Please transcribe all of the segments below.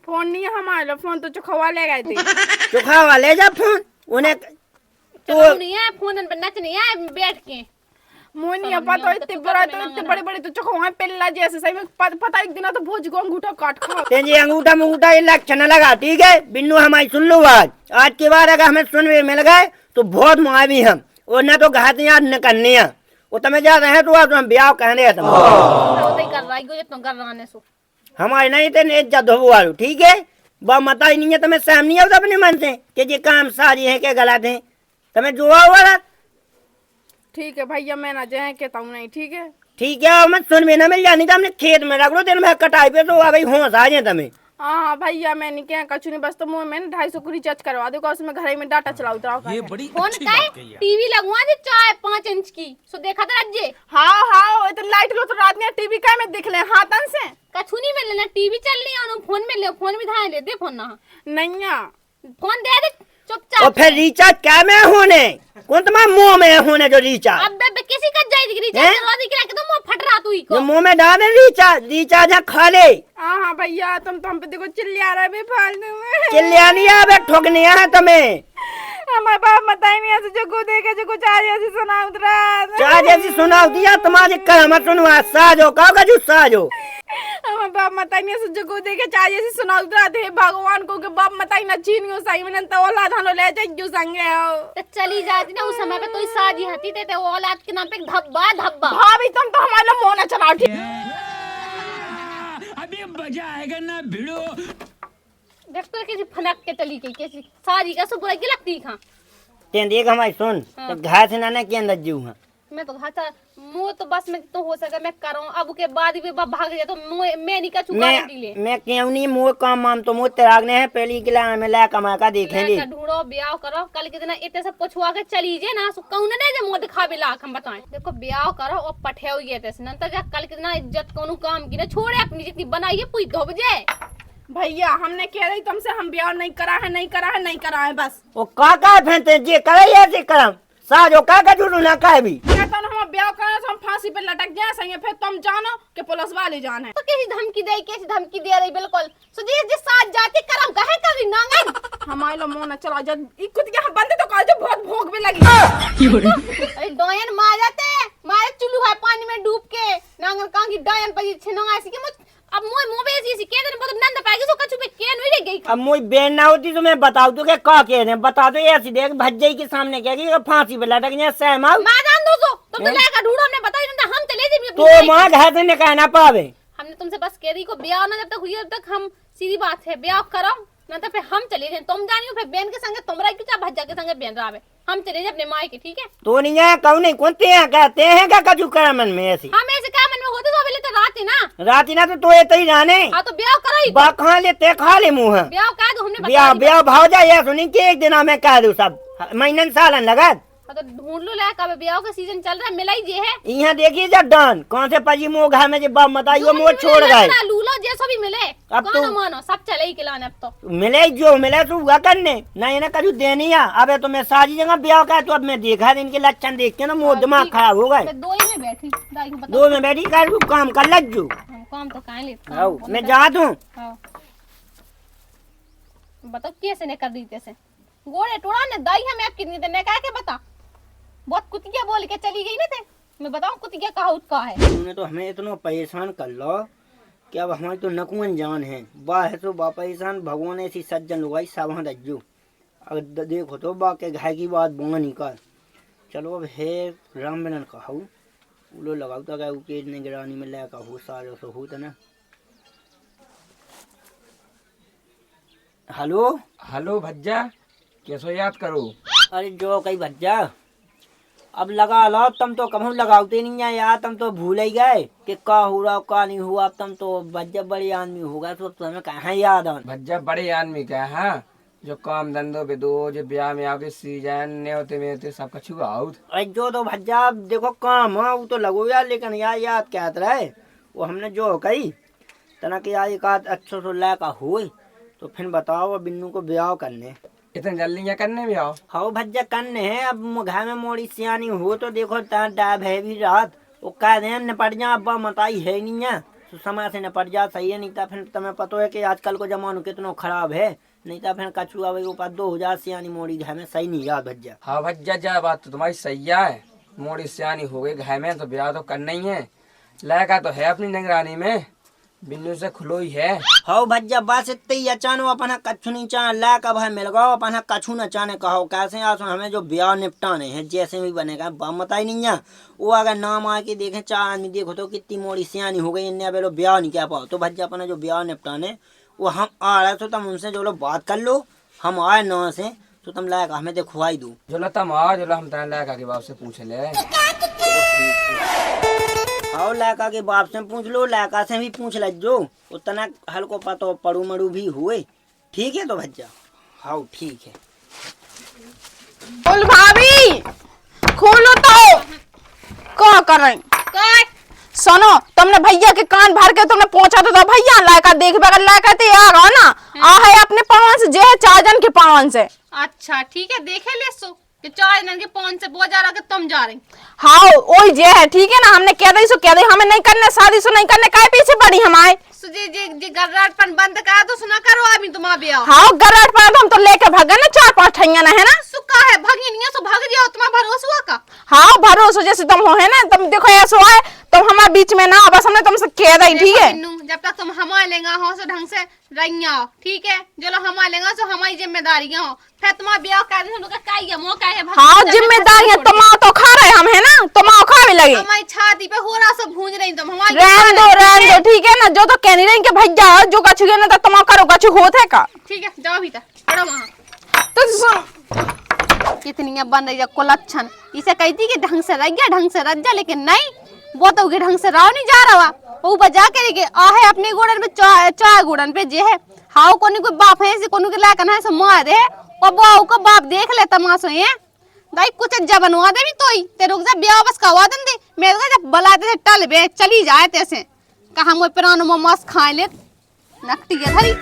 Phone नहीं है हमारे, फोन तो चुखवा ले गए थे। चुखवा ले जा फोन उन्हें। तो नहीं है फोन पर नच नहीं है बैठ के मोनी अपा तो इतने बड़ा तो इतने बड़े बड़े तो चुखवा पेल्ला जैसे सही में पता एक दिन तो भोज को अंगूठा काट खा तेजी अंगूठा मंगूठा ये लक्षण लगा। ठीक है बिन्नू हमारी सुन लो बात। आज के बाद अगर हमें सुनवे मिल गए तो बहुत मुआवी हम और न तो घात याद न करनी है। वो तुम्हें जा रहे हैं तो हम ब्याह कहने हैं हमारे नहीं थे इज्जत हो वालू। ठीक है वह मता ही नहीं है तुम्हें सहम नहीं होता अपने मन से कि ये काम सारी है क्या गलत है तुम्हें जो हुआ। ठीक है भैया मैं ना जाए कहता हूँ नहीं। ठीक है मैं सुन में ना मिल जानी था हमने खेत में रख लो दिन में कटाई पे तो भाई होश आ जाए तुम्हें। हाँ भैया मैं नहीं क्या कछु नहीं बस तो मुँह में 250 को रिचार्ज करवा दो उसमें घर में डाटा चलाओ तो ये बड़ी फोन अच्छी का बात कही है। टीवी लगवा दे चाहे 5 इंच की सो देखा था रज्जे। हाँ तो लाइट लो तो रात में टीवी का में देख ले हाथन से कछु नहीं मिल लेना टीवी चल रही है फोन में ले फोन भी धाए ले दे फोन ना नहीं फोन दे दे चुपचाप। और फिर रिचार्ज क्या में होने कौन तुम्हारे मुंह में होने जो रिचार्ज अब बे किसी का जाएगी रिचार्ज करवा दी कि तो मुंह फट रहा तू ही को मुंह में डाले रिचार्ज खा ले। हाँ भैया तुम तो हम पे देखो चिल्ला रहा है फालतू में। चिल्ला नहीं है ठोकनी है तुम्हें। हमारे बाप मत ही नहीं ऐसे जो को देखे जो कुछ आज ऐसी सुना उतरा चाह जैसी सुना दिया तुम्हारे कर मत सुनवा साजो का जो साजो हमारे बाप मत ही नहीं ऐसे जो को देखे चाह जैसी सुना उतरा थे भगवान को के बाप मत ही ना चीनियो सही में तो औलाद हनो ले जाए जो संगे हो तो चली जाती ना उस समय पे तो शादी हती थे औलाद के नाम पे धब्बा धब्बा। भाभी तुम तो हमारा मोना चलाओ। ठीक अभी मजा आएगा ना भिड़ो। देख तो कैसी फनक के चली गई कैसी सारी का सब बुराई लगती खा तें देख हमारी सुन तो घास ना के अंदर जीव है मैं तो घाटा मुंह तो बस में तो हो सके मैं करूं अब के बाद भी भाग गया तो मैं नहीं का चुका ले मैं क्यों नहीं मोह काम माम तो मोह त्यागने है पहली किला में ला कमा का देखेंगे ढूंढो ब्याह करो कल के दिन इतने सब पछुआ के चली जे ना सो कौन ने जे मुंह दिखावे ला हम बताएं देखो ब्याह करो और पठे हुई है नंतर जा कल के दिन इज्जत कोनो काम की ना छोड़े अपनी जितनी बनाइए पूरी धोब जाए। भैया हमने कह रही तुमसे हम ब्याह नहीं करा है बस वो का फेंते जे करे ऐसे करम साजो का जुड़ू ना का भी कहता ना हम ब्याह करा तो हम फांसी पे लटक जाए सही फिर तुम जानो कि पुलिस वाले जाने तो कैसी धमकी दे रही बिल्कुल सो जिस साथ जाती करम काहे करी नांगन हमारे लो मोना चला जा इकुत यहाँ बंदे तो कल जो बहुत भोग में लगी अरे डोयन मारे चुल्लू है पानी में डूब के नांगन कां की डोयन पर छिनोगा ऐसी के मुझ अब मोय मोबे ऐसी के दिन बहुत नंद पाएगी सो कछु पे के नहीं रह गई। अब मोई बेन ना होती तो मैं बताऊ तो क्या का कह रहे बता दो ऐसी देख भज्जई के सामने क्या कि फांसी पे लटक जाए सहमाऊ मादान दो तो तुम तो लेकर ढूंढो हमने बताई ना हम चले जे तो मां घर से निकाल ना पावे हमने तुमसे बस कह दी को ब्याह ना जब तक हुई तब तक हम सीधी बात है ब्याह करो ना तो फिर हम चले जाए तुम जानियो फिर बेन के संगे तुमरा की चाह भज्जा के संगे बेन रावे हम चले जाए अपने माई के। ठीक है तो नहीं है कौन नहीं कौन ते कहते हैं क्या कजू कर मन में ऐसी हम ऐसे क्या मन में होते तो अभी तो रात ही ना तो ये तई जाने हां तो ब्याह करो ही बा खा लेते खा ले मुंह ब्याह का तो हमने ब्याह भाव जाए सुनी के एक दिन मैं कह दूं सब महीनन सालन लगा तो ढूंढ लो ला कब ब्याह का सीजन चल रहा है मिलाई जे है यहाँ देखिए जब डन कौन से पजी मोह घर में जब बाप बताई वो मोह छोड़ गए लूलो जैसा भी मिले अब तो मानो सब चले ही खिलाने अब तो मिले जो मिले तो हुआ करने नहीं ना कभी देनी है। अब तो मैं सारी जगह ब्याह का तो अब मैं देखा इनके लक्षण देख के ना मोह दिमाग खराब हो गए। दो में बैठी कर काम कर लज्जू काम तो काहे ले मैं जा दूं बताओ कैसे ने कर दी तैसे गोड़े टोड़ा ने दाई हमें आप कितनी देने का के बता बहुत कुतिया बोल के चली गई ना थे मैं बताऊं कुतिया कहा उसका है तूने तो हमें इतना परेशान कर लो कि अब हमारी तो नकुन जान है बा है तो बा परेशान भगवान ऐसी सज्जन लुगाई सब हाँ रज्जू अगर देखो तो बा के घाय की बात बोनी कर चलो अब है राम बिनन कहूँ उलो लगाऊ तो क्या उके निगरानी में ले कहूँ सारे सो हो ना। हेलो भज्जा कैसो याद करो। अरे जो कई भज्जा अब लगा लो तुम तो कभी लगाते नहीं है यार तुम तो भूल ही गए कि का हुआ का नहीं हुआ। अब तुम तो भज्जा बड़े आदमी होगा तो तुम्हें कहाँ याद आ भज्जा बड़े आदमी क्या है जो काम धंधो पे दो जो ब्याह में आगे सीजन ने होते में होते सब कछु आउट। अरे जो तो भज्जा देखो काम है वो तो लगो यार लेकिन यार याद क्या रहे वो हमने जो कही तना कि यार एक आध अच्छो सो ला का हो तो फिर बताओ बिन्नू को ब्याह करने इतने जल्दी क्या करने भी आओ। हाँ भज्जा करने हैं अब घर में मोड़ी सियानी हो तो देखो डाब है भी रात वो कह रहे हैं निपट जा अब्बा मताई है नहीं है तो समय से निपट जा सही है, नहीं तो फिर तुम्हें पता है कि आजकल को जमानो कितना खराब है, नहीं तो फिर कछु आवे ऊपर 2000 सियानी मोड़ी घर में सही नहीं याद भज्जा। हाँ भज्जा जा बात तो तुम्हारी सही है, मोड़ी सियानी हो गई घर में तो ब्याह तो करना ही है, लड़का तो है अपनी निगरानी में, बिन्नू से खुलो ही है। हाँ भज्जा बस इतने ही अचानो अपन कछु नहीं चाहे ला का भाई मिल गो अपन कछु न चाहे कहो कैसे आसो हमें जो ब्याह निपटाने हैं जैसे भी बनेगा मत ही नहीं है। वो अगर नाम आए के देखें 4 आदमी देखो तो कितनी मोड़ी सियानी हो गई, इन्हें अबे ब्याह नहीं क्या पाओ, तो भज्जा अपना जो ब्याह निपटाने वो हम आ रहे तो तुम उनसे जो लो बात कर लो, हम आए न से तो तुम लायक हमें दिखवाई दो। जो तुम आओ जो हम तेरे लड़का के बाप से पूछ ले। आओ लड़का के बाप से पूछ लो, लड़का से भी पूछ ल जो उतना हल्को पतो पड़ू मड़ू भी हुए, ठीक है तो भज्जा। हाँ ठीक है। बोल भाभी खोलो तो क्या कर रही? सुनो तुमने भैया के कान भर के तुमने पहुंचा तो भैया लायका देख बगल लायका थे आ रहा ना आ है अपने पावन से जे है 4 जन के पावन से। अच्छा ठीक है देखे ले सो कि 4 जन के 5 से बहुत जा रहा कि तुम जा रही। हाँ वही जे है ठीक है ना, हमने कह दी सो कह दी, हमें नहीं करने शादी सो नहीं करने काय पीछे पड़ी हमारे। जी गर्राटपन बंद करा तो सुना करो अभी तुम ब्याह। हाँ गर्राट पर हम तो लेके भागे ना 4-5 ठैया ना है ना। सुका है भगी नहीं है सो भाग जाओ, तुम्हारा भरोसा हुआ का? हाँ भरोसा जैसे तुम हो है ना, तुम देखो ऐसा है तुम हमारे बीच में ना, बस हमने तुमसे कह दी ठीक है। जब तक तुम हमारे लेंगा हो सो ढंग से रहिया हो ठीक है, जो लोग हमारे लेंगा सो हमारी जिम्मेदारियां हो, फिर तुम्हारा ब्याह कर दे हम लोग का ये मौका है। हाँ जिम्मेदारियां तुम तो खा रहे हम है ना, तुम खा भी लगे हमारी छाती पे हो रहा सब भूंज रही तुम हमारी। रहन दो ठीक है ना, जो तो कह नहीं रही कि भैया जो कछु ना तो तुम करो कछु होते का। ठीक है जाओ भीतर पढ़ो वहां। तो सुन कितनी बन रही है कुलच्छन, इसे कहती कि ढंग से रह गया ढंग से रह जा, लेकिन नहीं वो तो ढंग से रहो नहीं जा रहा, वो बजा के लेके आ है अपने गोड़न पे चाय गोड़न पे जे है। हाउ कोनी कोई बाप है कोनी के लायक ना है सो मार दे और वो का बाप देख ले तमाशो है दाई कुछ जब बनवा दे भी तोई ते रुक जा ब्याह बस करवा दन दे मेरे का जब बलाते से टल बे चली जाए तैसे कहा मोय पुरानो मोमोस खाए ले नकटी है धरी।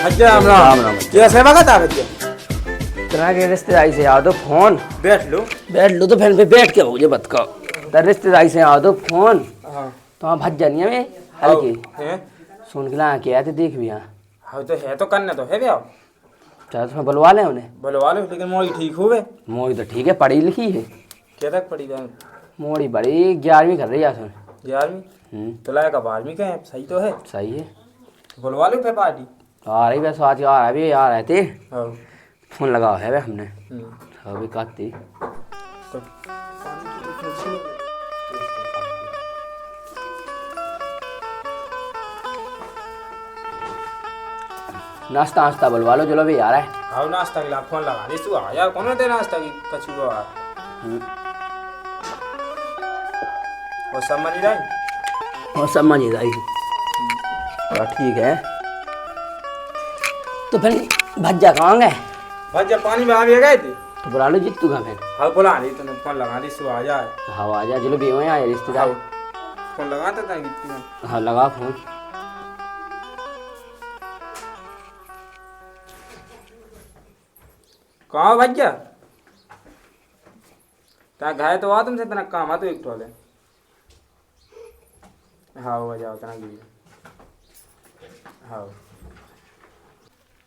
भज्जा राम राम कैसे भगत आ भज्जा? तेरा के रिश्तेदारी से आ दो फोन। बैठ लो तो फैन पे बैठ के हो जे बत का तेरे रिश्तेदारी से आ दो फोन। हाँ तो भज्जा नहीं है हल्की हैं सुन के ला के आते देख भी। हाँ तो है तो करना तो है ब्याह, चाहे तुम्हें बुलवा ले उन्हें। बुलवा लो लेकिन मोड़ी ठीक हो गए। मोड़ी तो ठीक है पढ़ी लिखी है। क्या तक पड़ी बहन? मोड़ी बड़ी 11वीं कर रही है सुन। 11वीं तो लायक 12वीं का है, सही तो है। सही है बुलवा लो फिर पार्टी। आ रही बस आज आ रहा भी आ रहे थे हाँ फोन लगा है हमने अभी काटती। नाश्ता नाश्ता बुलवा लो चलो भी आ रहा है। हाँ नाश्ता के लिए फोन लगा दे तू आ यार, कौन दे नाश्ता की कछु आ और सब मनी रही और सब मजे आई ठीक है। तो फिर भज्जा कहाँ गए? भज्जा पानी में आ भी गए थे तो बुला लो जित्तू का फिर। हाँ बुला ली तूने फोन लगा दी तू आ जाए। हाँ आ जा चलो भी वहीं आए रिश्तेदार। फोन लगाता था कितनी। हाँ लगा फोन। कहाँ भज्जा ता घाय तो आ तुमसे तना काम आ तो एक टोले। हाँ हो जाओ तना गिरी। हाँ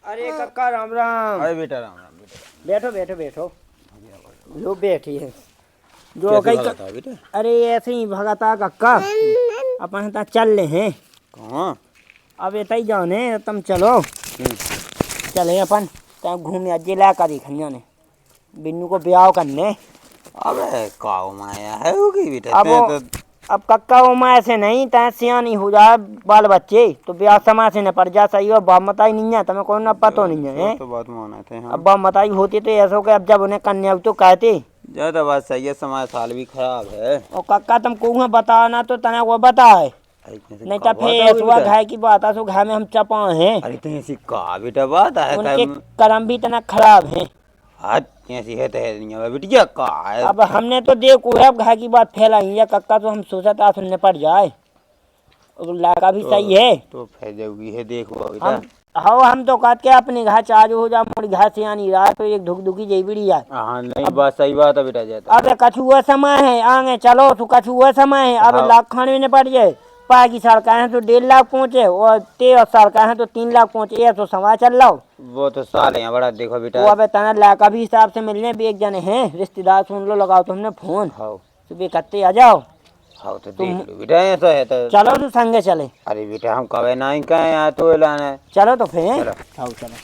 अरे कक्का राम राम। अरे बेटा राम राम बेटा। बैठो बैठो बैठो लो बैठी है जो कहीं बेटा? अरे ऐसे ही भगता कक्का अपन ता चल ले हैं। कहाँ? अब ये तई जाने तुम चलो चले अपन तब घूमने अज्जे ला कर दिखनिया ने बिन्नू को ब्याह करने। अबे काओ माया है होगी बेटा। अब कक्का उमा ऐसे नहीं तय सियानी हो जाए बाल बच्चे तो ब्याह समाज से न पड़ जा सही और बाप मताई नहीं है तुम्हें कोई न पतो नहीं है। तो बात माना थे। हाँ। अब बाप मताई होती तो ऐसा कि अब जब उन्हें कन्या तो कहते ज्यादा बात सही है, समाज साल भी खराब है। और कक्का तुम को बताओ ना तो तना वो बताए नहीं तो फिर ऐसा घाय की बात है सो घाय में हम चपा हैं। अरे तो ऐसी का बेटा बात है उनके कर्म भी तना खराब हैं। आज ऐसी है तो है नहीं बेटिया का है। अब हमने तो देखो है अब घाय की बात फैलाई है कक्का तो हम सोचा था सुनने पड़ जाए लड़का भी सही है तो फैल जाओगी है देखो हम हाँ हम तो कहते के अपने घर चालू हो जा, मोरी घर से आनी रहा तो एक धुक धुकी जई बिड़ी यार। हाँ नहीं बात सही बात है बेटा जाता। अब कछुआ समय है आगे चलो तो कछुआ समय है, अब हाँ। लाख खाने में पड़ जाए। पाकी सरकार है तो 1.5 लाख पहुँचे और 13 सरकार है तो 3 लाख पहुँचे, ये तो समाज चल रहा हो। वो तो साल है बड़ा देखो बेटा। वो अब तना लाका भी हिसाब से मिलने भी एक जने हैं रिश्तेदार, सुन लो लगाओ तुमने फोन। हाँ सुबह कत्ते आ जाओ। हाँ तो देख लो बेटा ऐसा है तो। चलो तो संगे चले। अरे बेटा हम कवे नहीं कहे यहाँ तो लाना है। चलो तो फिर चलो। हाँ चलो।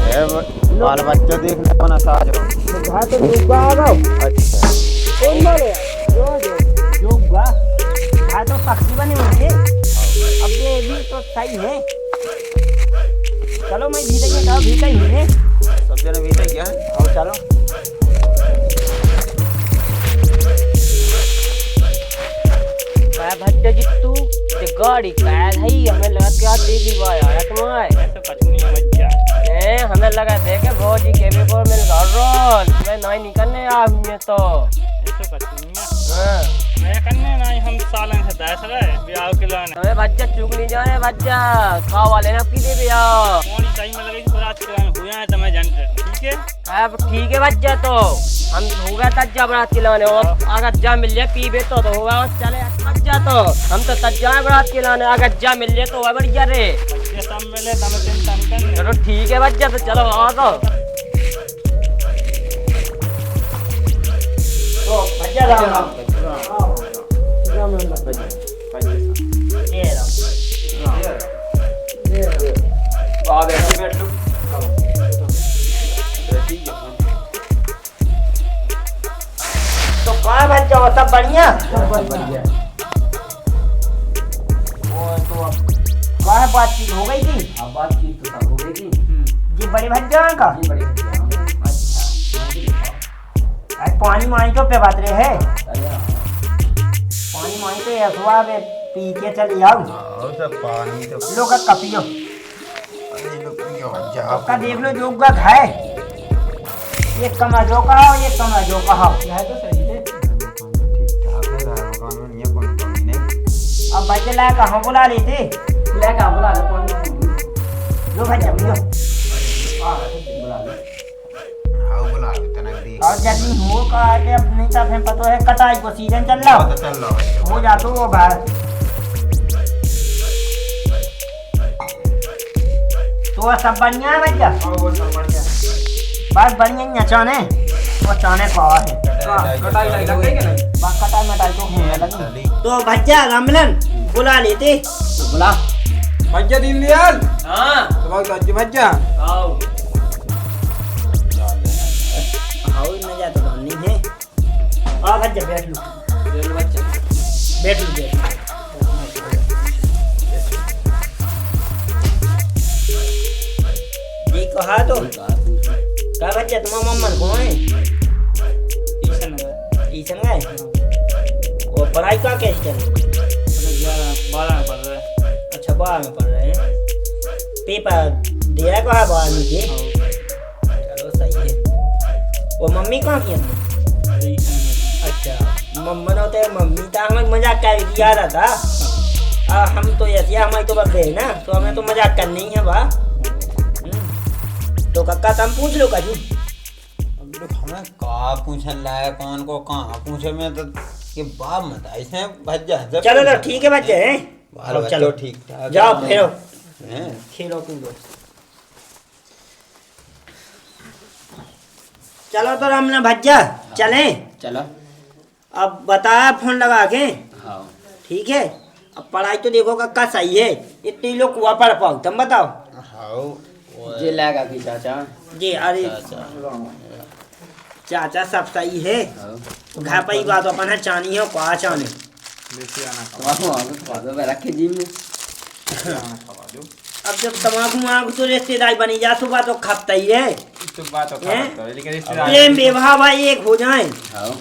है बाल बच्चा देखने को ना साज रहो। घा तो डूबा आ गओ। अच्छा कौन बोले? जो घा तो पक्षी बने होंगे। अब ये भी तो सही है। चलो मैं भीतर जाओ, भीतर ही है। सब जने भीतर क्या है? और चलो। मैं भट्टे जित्तू ते गाड़ी कायल है, हमें लगा क्या देवी बा यार तुम्हारे ऐसा कुछ नहीं है बच्चा। हमें लगा थे कि भौजी के भी को मिल गया रोल मैं नहीं निकलने आ हमें तो ऐसा कुछ नहीं है। मैं करने नहीं, हम सालन से 10 रहे ब्याह के लाने। हमें बच्चा चुग नहीं जाने बच्चा का वाले ने आपकी दे दिया मोड़ी सही में लगी बरात के लाने हुए हैं तो मैं जानते। ठीक है अब ठीक है बच्चा, तो हम होगा तज्जा बरात के लाने और अगर जा मिल जाए पीबे तो होगा और चले बच्चा, तो हम तो तज्जा बरात के लाने अगर जा मिल जाए तो वह बढ़िया रे। ये सब मिले तो मैं टेंशन करने। चलो ठीक है बच्चा, तो चलो आ तो भैया राम राम। राम राम भैया। ये आ बैठ लो। तो कहाँ बच्चा हो, सब बढ़िया? वो तो अब कहाँ बातचीत हो गई थी? हाँ बातचीत तो सब हो गई थी। जी बड़े भैया का? ये बड़ी बढ़िया। आज पानी मानी तो पे बात रहे है। अच्छा। पानी मानी तो ऐसा वे पी के चली आओ। हाँ सब पानी तो लोग का पियो। अरे लोग पियो जा। आपका देख लो जो का है। एक कमरा जो का हो, एक कमरा जो का हो। यह तो सही है। ठीक ठाक है घर कानून ये कोई कमी नहीं। अब बच्चे लाए कहाँ बुला लेते? लेकर बुला ले पानी। लो भैया पियो। बुला ले। हाँ बुला ले तना देख। और जल्दी हो का के अब नहीं तो फिर पता है कटाई को सीजन चल रहा तो चल रहा है। हो जा तो वो घर। तो सब बढ़िया है भैया? वो सब बढ़िया। बस बढ़िया ही अचाने वो चाने पावा है। कटाई लग गई कि नहीं? बस कटाई मटाई तो होने लगी। तो भैया रामलन बुला लेते। बुला। भज्जा दीनदयाल हाँ तुम्हारे राज्य भज्जा आओ हाँ मजा तो नहीं है। आ भैया बैठ लो, चलो बच्चा बैठ लो, बैठ लो। जी कहा तो क्या भैया तुम्हारा मम्मन कौन है? ईशन है। ईशन गए और पढ़ाई का कैसे चल रही? 12 में पढ़ रहे। अच्छा 12 में पढ़ रहे हैं। पेपर दे रहा कहा 12 के? चलो सही है। वो मम्मी कहाँ की है? ईशन में। अच्छा मम्मन होते मम्मी तो हमें मजाक कर किया रहा था। हम तो ऐसे हमारी तो बस है ना, तो हमें तो मजाक करनी ही है बा। तो कक्का तुम पूछ लो कजू। अब लोग हमें कहाँ पूछन लाया कौन को कहाँ पूछे में तो ये बाप मत ऐसे भज्जा। चलो तो ठीक है बच्चे हैं। बाल चलो ठीक ठाक। जाओ फिरो हैं? खेलो कूदो। चलो तो हमने भज्जा चले। चलो। अब बताया फोन लगा के। हाँ। ठीक है। अब पढ़ाई तो देखो कक्का सही है, इतने लोग कुआ पढ़ पाओ तुम बताओ। हाँ जे लेगा की चाचा। जी अरे चाचा सब सही है। घर पर ही बात अपन है चानी है कहा चाने। रखे जिम में। अब जब तमाकू मांग तो रिश्तेदारी बनी जा सुबह तो खपता ही है। तो बात तो हैं? खबर लेकिन रिश्तेदार प्रेम विवाह भाई एक हो जाए।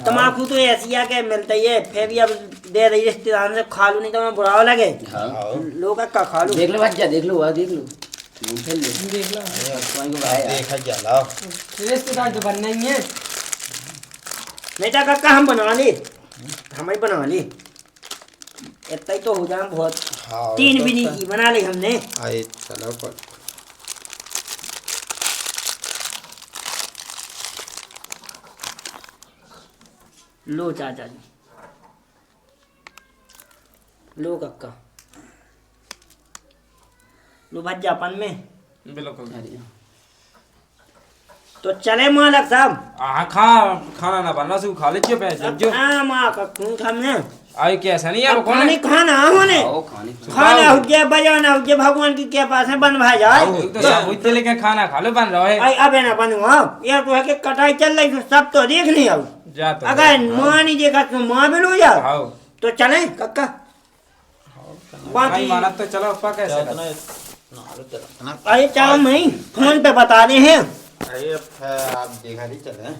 तमाकू तो ऐसी है के मिलता ही है, फिर भी अब दे रही रिश्तेदार से खा लू नहीं तो मैं बुरा लगे। हाँ लोग का खा लू। देख लो बच्चा, देख लो, देख लो। देख लो देखा चला रिश्तेदार तो बनना ही है। बेटा काका हम बना ली, हम ही बना ली, इतना ही तो हो जाए बहुत। हाँ, 3 भी नहीं की बना ली हमने। आए चलो पर लो चाचा जी, लो काका, लो भज्जापन में। बिल्कुल। तो चले मालक साहब। खाना ना बनना से खा लीजिए पैसे जो। हाँ माँ का खून खाने। आई कैसा नहीं है वो कौन खाने है? खाना होने खाना हो गया, बजाना हो गया, भगवान की क्या पास है बन भाई जाए। तो सब होते लेकिन खाना खा लो बन रहा है। आई अबे ना बनवा, ये तो है कि कटाई चल रही तो सब तो देख नहीं आओ। जा तो अगर माँ नहीं देखा तो माँ भी लो जाओ। आओ तो चले कक्का। भाई बाकी माना तो चलो अपा कैसे कर? अरे चाहो मैं फोन पे बता रहे हैं। अरे आप देखा नहीं चले।